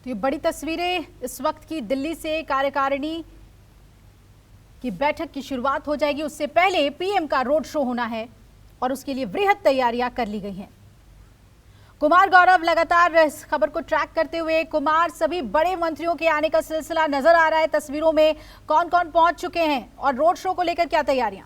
तो ये बड़ी तस्वीरें इस वक्त की दिल्ली से कार्यकारिणी की बैठक की शुरुआत हो जाएगी। उससे पहले पीएम का रोड शो होना है और उसके लिए वृहद तैयारियां कर ली गई हैं। कुमार गौरव लगातार इस खबर को ट्रैक करते हुए, कुमार, सभी बड़े मंत्रियों के आने का सिलसिला नजर आ रहा है तस्वीरों में। कौन कौन पहुंच चुके हैं और रोड शो को लेकर क्या तैयारियां?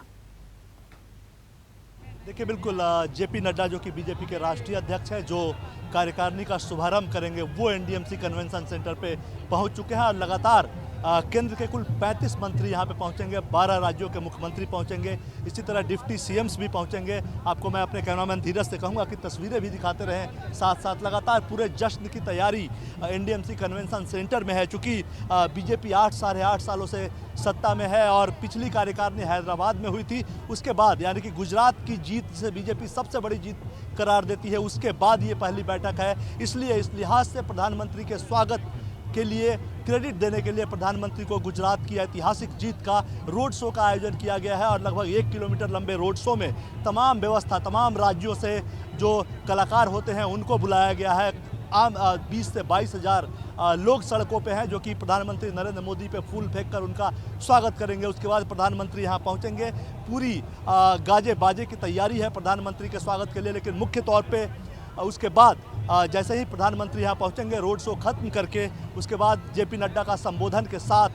देखिए, बिल्कुल जेपी नड्डा जो कि बीजेपी के राष्ट्रीय अध्यक्ष हैं, जो कार्यकारिणी का शुभारंभ करेंगे, वो एनडीएमसी कन्वेंशन सेंटर पे पहुंच चुके हैं और लगातार केंद्र के कुल 35 मंत्री यहां पे पहुंचेंगे, 12 राज्यों के मुख्यमंत्री पहुंचेंगे, इसी तरह डिप्टी सीएम्स भी पहुंचेंगे। आपको मैं अपने कैमरामैन धीरज से कहूंगा कि तस्वीरें भी दिखाते रहें साथ साथ। लगातार पूरे जश्न की तैयारी एनडीएमसी कन्वेंशन सेंटर में है, चूँकि बीजेपी 8 साढ़े 8 सालों से सत्ता में है और पिछली कार्यकारिणी हैदराबाद में हुई थी। उसके बाद यानी कि गुजरात की जीत से बीजेपी सबसे बड़ी जीत करार देती है, उसके बाद ये पहली बैठक है। इसलिए इस लिहाज से प्रधानमंत्री के स्वागत के लिए, क्रेडिट देने के लिए प्रधानमंत्री को गुजरात की ऐतिहासिक जीत का रोड शो का आयोजन किया गया है और लगभग 1 किलोमीटर लंबे रोड शो में तमाम व्यवस्था, तमाम राज्यों से जो कलाकार होते हैं उनको बुलाया गया है। आम 20 से 22 हज़ार लोग सड़कों पे हैं, जो कि प्रधानमंत्री नरेंद्र मोदी पे फूल फेंककर उनका स्वागत करेंगे। उसके बाद प्रधानमंत्री यहां पहुंचेंगे। पूरी गाजे बाजे की तैयारी है प्रधानमंत्री के स्वागत के लिए, लेकिन मुख्य तौर पे उसके बाद जैसे ही प्रधानमंत्री यहाँ पहुँचेंगे, रोड शो खत्म करके उसके बाद जेपी नड्डा का संबोधन के साथ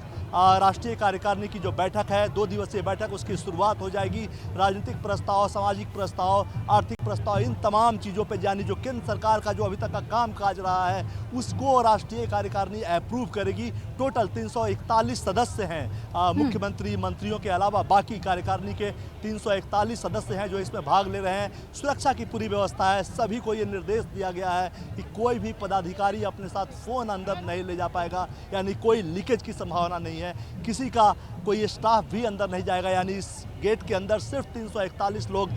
राष्ट्रीय कार्यकारिणी की जो बैठक है, 2 दिवसीय बैठक, उसकी शुरुआत हो जाएगी। राजनीतिक प्रस्ताव, सामाजिक प्रस्ताव, आर्थिक प्रस्ताव, इन तमाम चीज़ों पे यानी जो केंद्र सरकार का जो अभी तक का काम काज रहा है उसको राष्ट्रीय कार्यकारिणी अप्रूव करेगी। टोटल 341 सदस्य हैं, मुख्यमंत्री, मंत्रियों के अलावा बाकी कार्यकारिणी के 341 सदस्य हैं जो इसमें भाग ले रहे हैं। सुरक्षा की पूरी व्यवस्था है। सभी को ये निर्देश दिया गया है कि कोई भी पदाधिकारी अपने साथ फ़ोन अंदर नहीं ले जा पाएगा, यानी कोई लीकेज की संभावना नहीं है। किसी का कोई स्टाफ भी अंदर नहीं जाएगा, यानी इस गेट के अंदर सिर्फ 341 लोग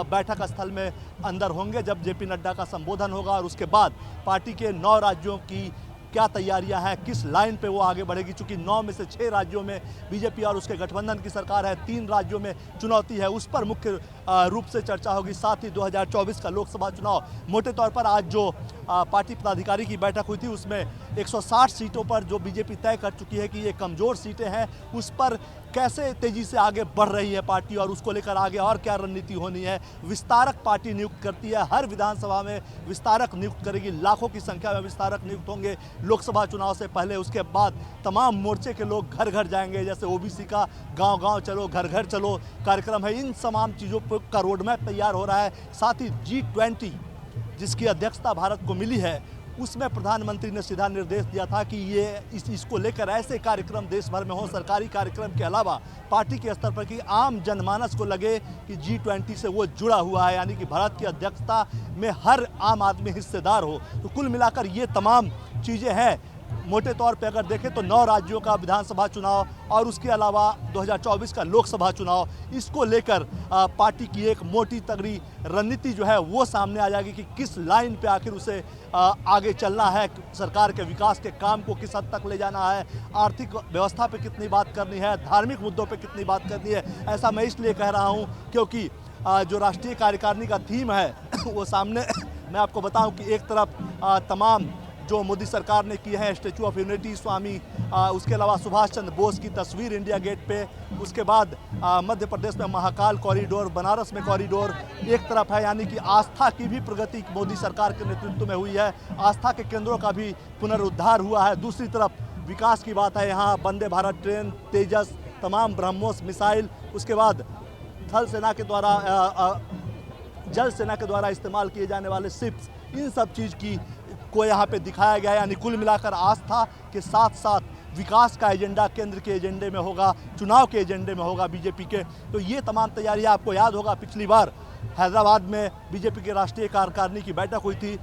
बैठक स्थल में अंदर होंगे जब जेपी नड्डा का संबोधन होगा। और उसके बाद पार्टी के 9 राज्यों की क्या तैयारियां हैं, किस लाइन पे वो आगे बढ़ेगी, चूंकि 9 में से 6 राज्यों में बीजेपी और उसके गठबंधन की सरकार है, 3 राज्यों में चुनौती है, उस पर मुख्य रूप से चर्चा होगी। साथ ही 2024 का लोकसभा चुनाव, मोटे तौर पर आज जो पार्टी पदाधिकारी की बैठक हुई थी उसमें 160 सीटों पर जो बीजेपी तय कर चुकी है कि ये कमज़ोर सीटें हैं, उस पर कैसे तेज़ी से आगे बढ़ रही है पार्टी और उसको लेकर आगे और क्या रणनीति होनी है। विस्तारक पार्टी नियुक्त करती है, हर विधानसभा में विस्तारक नियुक्त करेगी, लाखों की संख्या में विस्तारक नियुक्त होंगे लोकसभा चुनाव से पहले। उसके बाद तमाम मोर्चे के लोग घर घर जाएंगे, जैसे ओबीसी का गांव-गांव चलो, घर घर चलो कार्यक्रम है। इन तमाम चीज़ों का रोडमैप तैयार हो रहा है। साथ ही G20 जिसकी अध्यक्षता भारत को मिली है, उसमें प्रधानमंत्री ने सीधा निर्देश दिया था कि ये इसको लेकर ऐसे कार्यक्रम देश भर में हो, सरकारी कार्यक्रम के अलावा पार्टी के स्तर पर, कि आम जनमानस को लगे कि G20 से वो जुड़ा हुआ है, यानी कि भारत की अध्यक्षता में हर आम आदमी हिस्सेदार हो। तो कुल मिलाकर ये तमाम चीज़ें हैं। मोटे तौर पे अगर देखें तो 9 राज्यों का विधानसभा चुनाव और उसके अलावा 2024 का लोकसभा चुनाव, इसको लेकर पार्टी की एक मोटी तगड़ी रणनीति जो है वो सामने आ जाएगी कि किस लाइन पे आखिर उसे आगे चलना है, सरकार के विकास के काम को किस हद तक ले जाना है, आर्थिक व्यवस्था पे कितनी बात करनी है, धार्मिक मुद्दों पे कितनी बात करनी है। ऐसा मैं इसलिए कह रहा हूँ क्योंकि जो राष्ट्रीय कार्यकारिणी का थीम है वो सामने मैं आपको बताऊँ कि एक तरफ तमाम जो मोदी सरकार ने की है, स्टैचू ऑफ यूनिटी, स्वामी, उसके अलावा सुभाष चंद्र बोस की तस्वीर इंडिया गेट पे, उसके बाद मध्य प्रदेश में महाकाल कॉरिडोर, बनारस में कॉरिडोर एक तरफ है, यानी कि आस्था की भी प्रगति मोदी सरकार के नेतृत्व में हुई है, आस्था के केंद्रों का भी पुनरुद्धार हुआ है। दूसरी तरफ विकास की बात है, यहाँ वंदे भारत ट्रेन, तेजस, तमाम ब्रह्मोस मिसाइल, उसके बाद थल सेना के द्वारा, जल सेना के द्वारा इस्तेमाल किए जाने वाले शिप्स, इन सब चीज़ की को यहाँ पे दिखाया गया है। यानी कुल मिलाकर आस्था के साथ साथ विकास का एजेंडा केंद्र के एजेंडे में होगा, चुनाव के एजेंडे में होगा बीजेपी के। तो ये तमाम तैयारियाँ, आपको याद होगा पिछली बार हैदराबाद में बीजेपी के राष्ट्रीय कार्यकारिणी की बैठक हुई थी,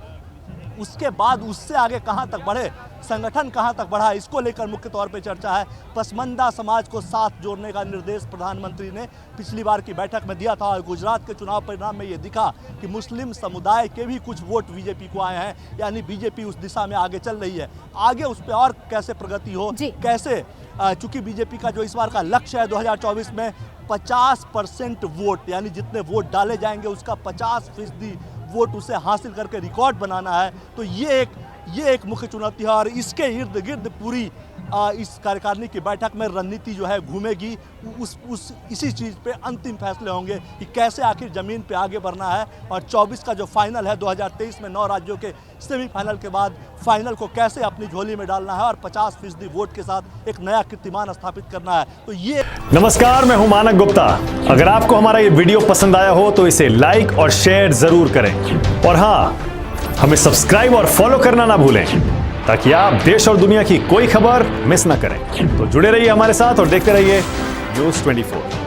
उसके बाद उससे आगे कहां तक बढ़े, संगठन कहां तक बढ़ा, इसको लेकर मुख्य तौर पे चर्चा है। पसमानदा समाज को साथ जोड़ने का निर्देश प्रधानमंत्री ने पिछली बार की बैठक में दिया था और गुजरात के चुनाव परिणाम में ये दिखा कि मुस्लिम समुदाय के भी कुछ वोट बीजेपी को आए हैं, यानी बीजेपी उस दिशा में आगे चल रही है। आगे उस पर और कैसे प्रगति हो, कैसे, चूंकि बीजेपी का जो इस बार का लक्ष्य है 2024 में 50% वोट, यानी जितने वोट डाले जाएंगे उसका 50% वोट उसे हासिल करके रिकॉर्ड बनाना है। तो ये एक ये एक मुख्य चुनौती है और इसके इर्द गिर्द पूरी इस कार्यकारिणी की बैठक में रणनीति जो है घूमेगी। इसी चीज़ पे अंतिम फैसले होंगे कि कैसे आखिर ज़मीन पे आगे बढ़ना है और 24 का जो फाइनल है 2023 में 9 राज्यों के सेमीफाइनल के बाद फाइनल को कैसे अपनी झोली में डालना है और 50% वोट के साथ एक नया कीर्तिमान स्थापित करना है। तो ये नमस्कार, मैं हूं मानक गुप्ता। अगर आपको हमारा ये वीडियो पसंद आया हो तो इसे लाइक और शेयर जरूर करें और हाँ, हमें सब्सक्राइब और फॉलो करना ना भूलें ताकि आप देश और दुनिया की कोई खबर मिस ना करें। तो जुड़े रहिए हमारे साथ और देखते रहिए न्यूज़ 24।